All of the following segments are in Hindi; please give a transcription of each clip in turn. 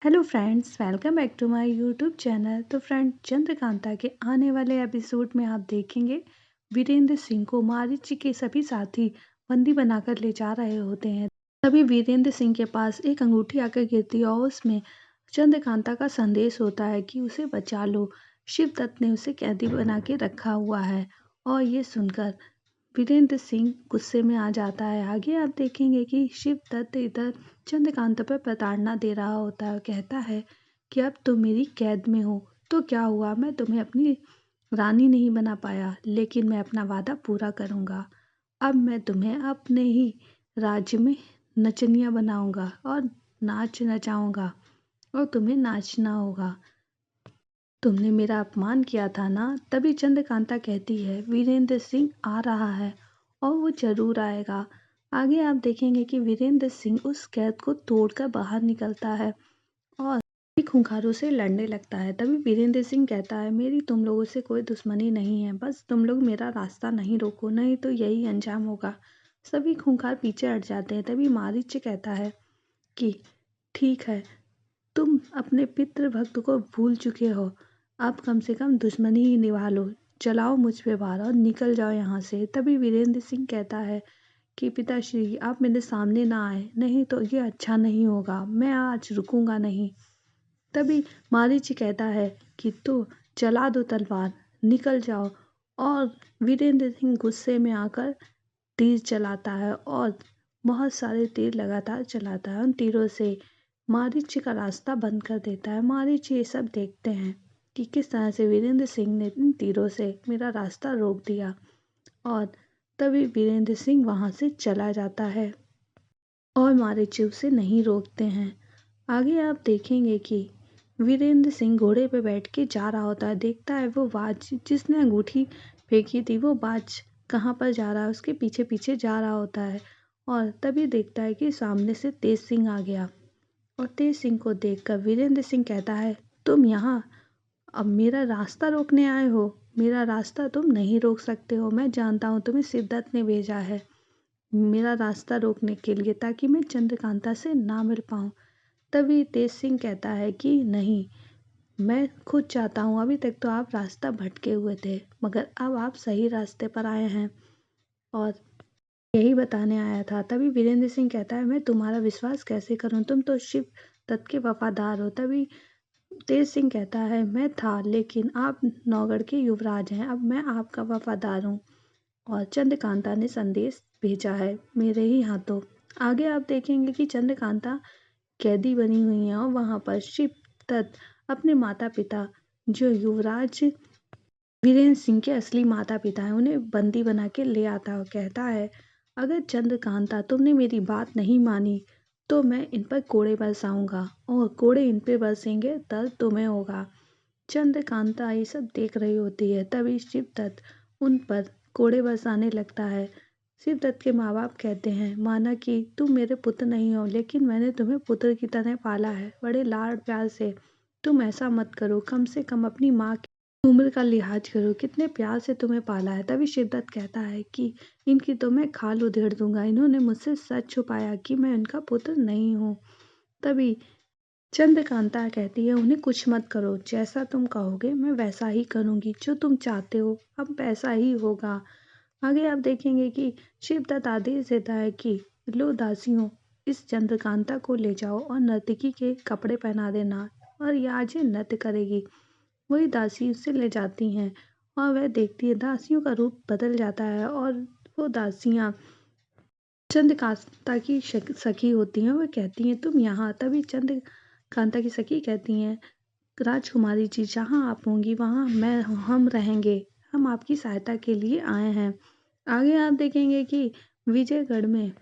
Hello friends, welcome back to my YouTube channel. तो फ्रेंड, चंद्रकांता के आने वाले एपिसोड में आप देखेंगे वीरेंद्र सिंह को मारीच के सभी साथी बंदी बनाकर ले जा रहे होते हैं। तभी वीरेंद्र सिंह के पास एक अंगूठी आकर गिरती है और उसमें चंद्रकांता का संदेश होता है कि उसे बचा लो, शिवदत्त ने उसे कैदी बना के रखा हुआ है। और ये सुनकर वीरेंद्र सिंह गुस्से में आ जाता है। आगे आप देखेंगे कि शिवदत्त इधर चंद्रकांता पर प्रताड़ना दे रहा होता है। कहता है कि अब तुम मेरी कैद में हो तो क्या हुआ, मैं तुम्हें अपनी रानी नहीं बना पाया, लेकिन मैं अपना वादा पूरा करूंगा। अब मैं तुम्हें अपने ही राज्य में नचनिया बनाऊंगा और नाच नचाऊंगा और तुम्हें नाचना होगा। तुमने मेरा अपमान किया था ना। तभी चंद्रकांता कहती है वीरेंद्र सिंह आ रहा है और वो जरूर आएगा। आगे आप देखेंगे कि वीरेंद्र सिंह उस कैद को तोड़कर बाहर निकलता है और खूंखारों से लड़ने लगता है। तभी वीरेंद्र सिंह कहता है मेरी तुम लोगों से कोई दुश्मनी नहीं है, बस तुम लोग मेरा रास्ता नहीं रोको, नहीं तो यही अंजाम होगा। सभी खूंखार पीछे हट जाते हैं। तभी मारीच कहता है कि ठीक है, तुम अपने पितृ भक्त को भूल चुके हो, अब कम से कम दुश्मनी ही निभा लो। चलाओ मुझ पे वार और निकल जाओ यहाँ से। तभी वीरेंद्र सिंह कहता है कि पिताश्री, आप मेरे सामने ना आए, नहीं तो ये अच्छा नहीं होगा, मैं आज रुकूंगा नहीं। तभी मारीच कहता है कि तो चला दो तलवार, निकल जाओ। और वीरेंद्र सिंह गुस्से में आकर तीर चलाता है और बहुत सारे तीर लगातार चलाता है। उन तीरों से मारीच का रास्ता बंद कर देता है। मारीच ये सब देखते हैं कि किस तरह से वीरेंद्र सिंह ने इन तीरों से मेरा रास्ता रोक दिया। और तभी वीरेंद्र सिंह वहां से चला जाता है और मारीच उसे नहीं रोकते हैं। आगे आप देखेंगे कि वीरेंद्र सिंह घोड़े पे बैठ के जा रहा होता है। देखता है वो बाज जिसने अंगूठी फेंकी थी, वो बाज कहाँ पर जा रहा है, उसके पीछे पीछे जा रहा होता है। और तभी देखता है कि सामने से तेज सिंह आ गया। और तेज सिंह को देखकर वीरेंद्र सिंह कहता है तुम यहाँ अब मेरा रास्ता रोकने आए हो? मेरा रास्ता तुम नहीं रोक सकते हो। मैं जानता हूँ तुम्हें शिवदत्त ने भेजा है मेरा रास्ता रोकने के लिए, ताकि मैं चंद्रकांता से ना मिल पाऊँ। तभी तेज सिंह कहता है कि नहीं, मैं खुद चाहता हूँ। अभी तक तो आप रास्ता भटके हुए थे, मगर अब आप सही रास्ते पर आए हैं और यही बताने आया था। तभी वीरेंद्र सिंह कहता है मैं तुम्हारा विश्वास कैसे करूं, तुम तो शिव दत्त के वफादार हो। तभी तेज सिंह कहता है मैं था, लेकिन आप नौगढ़ के युवराज हैं, अब मैं आपका वफादार हूँ और चंद्रकांता ने संदेश भेजा है मेरे ही हाथों। आगे आप देखेंगे कि चंद्रकांता कैदी बनी हुई है और वहां पर शिव दत्त अपने माता पिता, जो युवराज वीरेंद्र सिंह के असली माता पिता हैं, उन्हें बंदी बना के ले आता है और कहता है अगर चंद्रकांता तुमने मेरी बात नहीं मानी तो मैं इन पर कोड़े बरसाऊंगा और कोड़े इन पे बरसेंगे दर्द तुम्हें होगा। चंद्रकांता ये सब देख रही होती है। तभी शिवदत्त उन पर कोड़े बरसाने लगता है। शिवदत्त के माँ बाप कहते हैं माना कि तुम मेरे पुत्र नहीं हो, लेकिन मैंने तुम्हें पुत्र की तरह पाला है, बड़े लाड प्यार से। तुम ऐसा मत करो, कम से कम अपनी माँ की उम्र का लिहाज करो, कितने प्यार से तुम्हें पाला है। तभी शिवदत्त कहता है कि इनकी तो मैं खाल उधेड़ दूंगा, इन्होंने मुझसे सच छुपाया कि मैं इनका पुत्र नहीं हूँ। तभी चंद्रकांता कहती है उन्हें कुछ मत करो, जैसा तुम कहोगे मैं वैसा ही करूंगी, जो तुम चाहते हो अब वैसा ही होगा। आगे आप देखेंगे कि शिवदत्त आदेश देता है कि लो दासियों, इस चंद्रकांता को ले जाओ और नर्तकी के कपड़े पहना देना और ये आज ये नृत्य करेगी। वही दासी उससे ले जाती हैं और वह देखती है दासियों का रूप बदल जाता है और वो दासियां चंद्रकांता की सखी होती हैं। वह कहती हैं तुम यहाँ। तभी चंद्रकांता की सखी कहती हैं राजकुमारी जी, जहाँ आप होंगी वहाँ हम रहेंगे, हम आपकी सहायता के लिए आए हैं। आगे आप देखेंगे कि विजयगढ़ में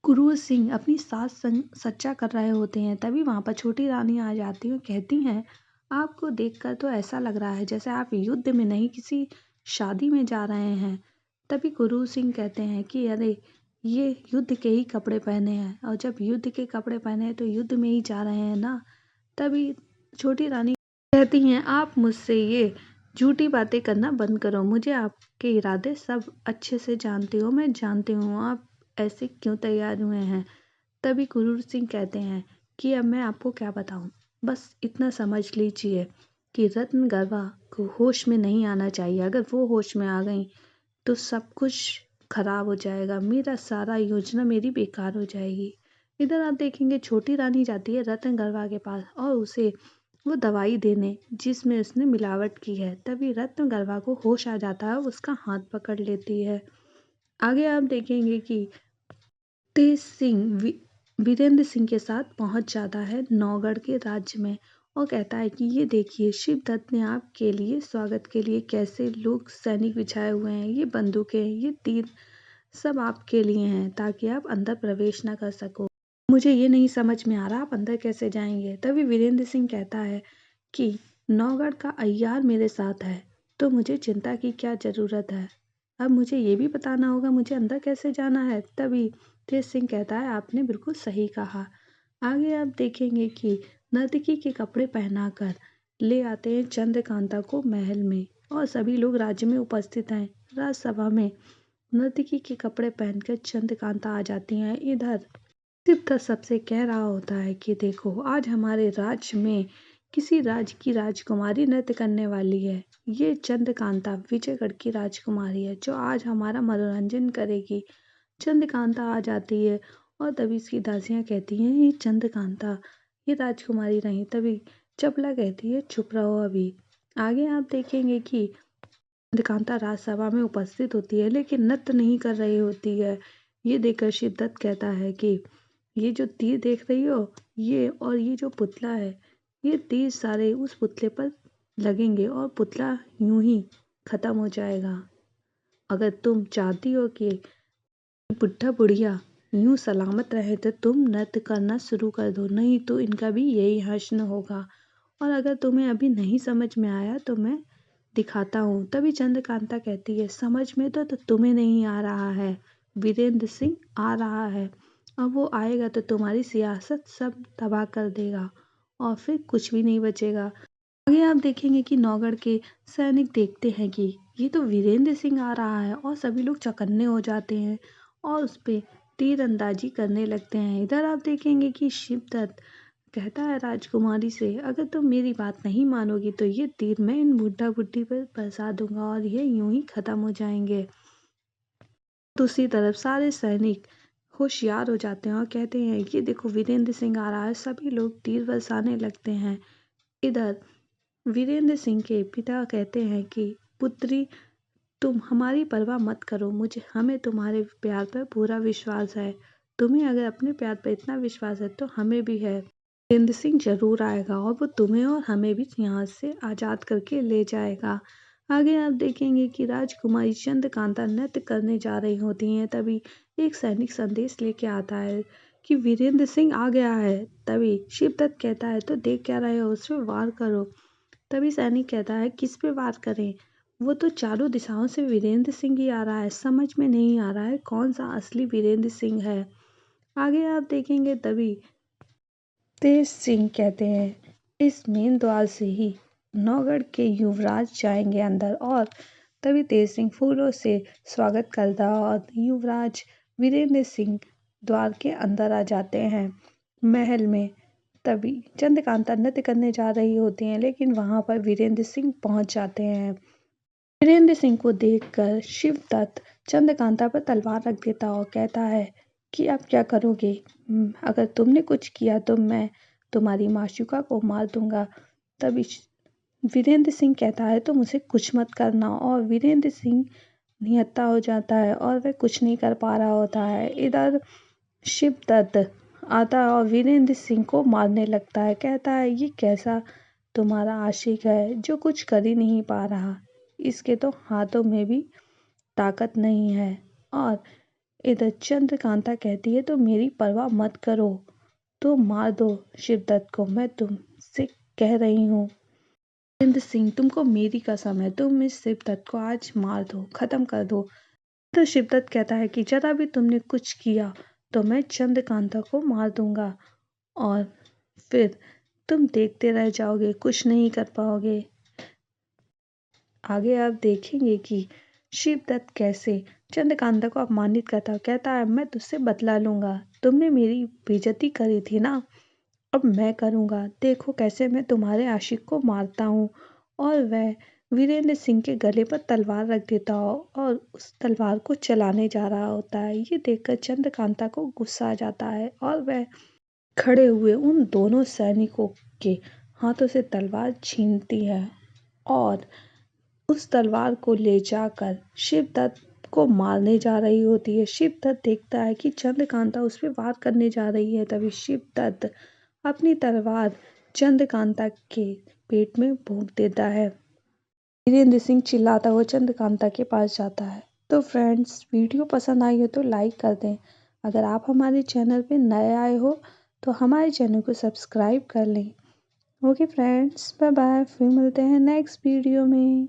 क्रूर सिंह अपनी सास संग सच्चा कर रहे होते हैं। तभी वहां पर छोटी रानी आ जाती है, कहती हैं आपको देखकर तो ऐसा लग रहा है जैसे आप युद्ध में नहीं किसी शादी में जा रहे हैं। तभी क्रूर सिंह कहते हैं कि अरे ये युद्ध के ही कपड़े पहने हैं, और जब युद्ध के कपड़े पहने हैं तो युद्ध में ही जा रहे हैं ना। तभी छोटी रानी कहती हैं आप मुझसे ये झूठी बातें करना बंद करो, मुझे आपके इरादे सब अच्छे से जानती हो, मैं जानती हूँ आप ऐसे क्यों तैयार हुए हैं। तभी क्रूर सिंह कहते हैं कि अब मैं आपको क्या बताऊं, बस इतना समझ लीजिए कि रत्नगर्भा को होश में नहीं आना चाहिए। अगर वो होश में आ गई तो सब कुछ खराब हो जाएगा, मेरा सारा योजना मेरी बेकार हो जाएगी। इधर आप देखेंगे छोटी रानी जाती है रत्नगर्भा के पास और उसे वो दवाई देने जिसमें उसने मिलावट की है। तभी रत्नगर्भा को होश आ जाता है, उसका हाथ पकड़ लेती है। आगे आप देखेंगे कि तेज सिंह वीरेंद्र सिंह के साथ पहुंच जाता है नौगढ़ के राज्य में और कहता है कि ये देखिए शिवदत्त ने आपके लिए स्वागत के लिए कैसे लोग सैनिक बिछाए हुए हैं, ये बंदूकें, ये तीर सब आपके लिए हैं ताकि आप अंदर प्रवेश ना कर सको। मुझे ये नहीं समझ में आ रहा आप अंदर कैसे जाएंगे। तभी वीरेंद्र सिंह कहता है कि नौगढ़ का अय्यार मेरे साथ है तो मुझे चिंता की क्या जरूरत है। अब मुझे ये भी बताना होगा मुझे अंदर कैसे जाना है। तभी तेज सिंह कहता है आपने बिल्कुल सही कहा। आगे आप देखेंगे कि नर्तकी के कपड़े पहनाकर ले आते हैं चंद्रकांता को महल में और सभी लोग राज्य में उपस्थित हैं। राजसभा में नर्तकी के कपड़े पहनकर चंद्रकांता आ जाती हैं। इधर सिद्धार्थ सबसे कह रहा होता है कि देखो आज हमारे राज्य में किसी राज्य की राजकुमारी नृत्य करने वाली है। ये चंद्रकांता विजयगढ़ की राजकुमारी है जो आज हमारा मनोरंजन करेगी। चंद्रकांता आ जाती है और तभी इसकी दासियां कहती हैं ये चंद्रकांता ये राजकुमारी नहीं। तभी चपला कहती है चुप रहो अभी। आगे आप देखेंगे कि चंद्रकांता राजसभा में उपस्थित होती है लेकिन नृत्य नहीं कर रही होती है। ये देखकर शिवदत्त कहता है कि ये जो तीर देख रही हो ये और ये जो पुतला है ये तीर सारे उस पुतले पर लगेंगे और पुतला यूं ही खत्म हो जाएगा। अगर तुम चाहती हो कि बुढ़ा बुढ़िया यूं सलामत रहे तो तुम नृत्य करना शुरू कर दो, नहीं तो इनका भी यही हश्न होगा। और अगर तुम्हें अभी नहीं समझ में आया तो मैं दिखाता हूँ। तभी चंद्रकांता कहती है समझ में तो तुम्हें नहीं आ रहा है, वीरेंद्र सिंह आ रहा है। अब वो आएगा तो तुम्हारी सियासत सब तबाह कर देगा और फिर कुछ भी नहीं बचेगा। आगे आप देखेंगे कि नौगढ़ के सैनिक देखते हैं कि ये तो वीरेंद्र सिंह आ रहा है और सभी लोग चौकन्ने हो जाते हैं और उस पे तीरंदाजी करने लगते हैं। इधर आप देखेंगे कि शिवदत्त कहता है राजकुमारी से अगर तुम मेरी बात नहीं मानोगी तो ये तीर मैं इन बुढ़ा बुढ़ी पर बरसा दूंगा और ये यूं ही खत्म हो जाएंगे। दूसरी तरफ सारे सैनिक होशियार हो जाते हैं और कहते हैं कि देखो वीरेंद्र सिंह आ रहा है। सभी लोग तीर बरसाने लगते हैं। इधर वीरेंद्र सिंह के पिता कहते हैं कि पुत्री तुम हमारी परवाह मत करो, मुझे हमें तुम्हारे प्यार पर पूरा विश्वास है। तुम्हें अगर अपने प्यार पर इतना विश्वास है तो हमें भी है। वीरेंद्र सिंह जरूर आएगा और वो तुम्हें और हमें भी यहाँ से आज़ाद करके ले जाएगा। आगे आप देखेंगे कि राजकुमारी चंद्रकांता नृत्य करने जा रही होती हैं। तभी एक सैनिक संदेश लेके आता है कि वीरेंद्र सिंह आ गया है। तभी शिवदत्त कहता है तो देख क्या रहे हो, उस पर वार करो। तभी सैनिक कहता है किस पे वार करें, वो तो चारों दिशाओं से वीरेंद्र सिंह ही आ रहा है, समझ में नहीं आ रहा है कौन सा असली वीरेंद्र सिंह है। आगे आप देखेंगे तभी तेज सिंह कहते हैं इस मेन द्वार से ही नौगढ़ के युवराज जाएंगे अंदर। और तभी तेज सिंह फूलों से स्वागत करता और युवराज वीरेंद्र सिंह द्वार के अंदर आ जाते हैं महल में। तभी चंद्रकांता नृत्य करने जा रही होती हैं लेकिन वहां पर वीरेंद्र सिंह पहुंच जाते हैं। वीरेंद्र सिंह को देखकर शिवदत्त चंद्रकांता पर तलवार रख देता और कहता है कि अब क्या करोगे, अगर तुमने कुछ किया तो मैं तुम्हारी माशुका को मार दूंगा। तभी वीरेंद्र सिंह कहता है तो मुझे कुछ मत करना और वीरेंद्र सिंह निहत्था हो जाता है और वह कुछ नहीं कर पा रहा होता है। इधर शिवदत्त आता है और वीरेंद्र सिंह को मारने लगता है। कहता है ये कैसा तुम्हारा आशिक है जो कुछ कर ही नहीं पा रहा, इसके तो हाथों में भी ताकत नहीं है। और इधर चंद्रकांता कहती है तो मेरी परवाह मत करो, तो मार दो शिवदत्त को, मैं तुमसे कह रही हूँ। वीरेंद्र सिंह तुमको मेरी कसम है, तुम इस शिवदत्त को आज मार दो, खत्म कर दो। तो शिवदत्त कहता है कि जरा भी तुमने कुछ किया तो मैं चंद्रकांता को मार दूंगा और फिर तुम देखते रह जाओगे, कुछ नहीं कर पाओगे। आगे आप देखेंगे कि शिवदत्त कैसे चंद्रकांता को अपमानित करता है। कहता है मैं तुझसे बदला लूंगा, तुमने मेरी बेइज्जती करी थी ना, अब मैं करूँगा, देखो कैसे मैं तुम्हारे आशिक को मारता हूँ। और वह वीरेंद्र सिंह के गले पर तलवार रख देता हो और उस तलवार को चलाने जा रहा होता है। ये देखकर चंद्रकांता को गुस्सा आ जाता है और वह खड़े हुए उन दोनों सैनिकों के हाथों से तलवार छीनती है और उस तलवार को ले जाकर शिवदत्त को मारने जा रही होती है। शिवदत्त देखता है कि चंद्रकांता उस पर वार करने जा रही है। तभी शिवदत्त अपनी तलवार चंद्रकांता के पेट में भोंक देता है। वीरेंद्र सिंह चिल्लाता हुआ चंद्रकांता के पास जाता है। तो फ्रेंड्स, वीडियो पसंद आई हो तो लाइक कर दें। अगर आप हमारे चैनल पे नए आए हो तो हमारे चैनल को सब्सक्राइब कर लें। ओके फ्रेंड्स, बाय बाय, फिर मिलते हैं नेक्स्ट वीडियो में।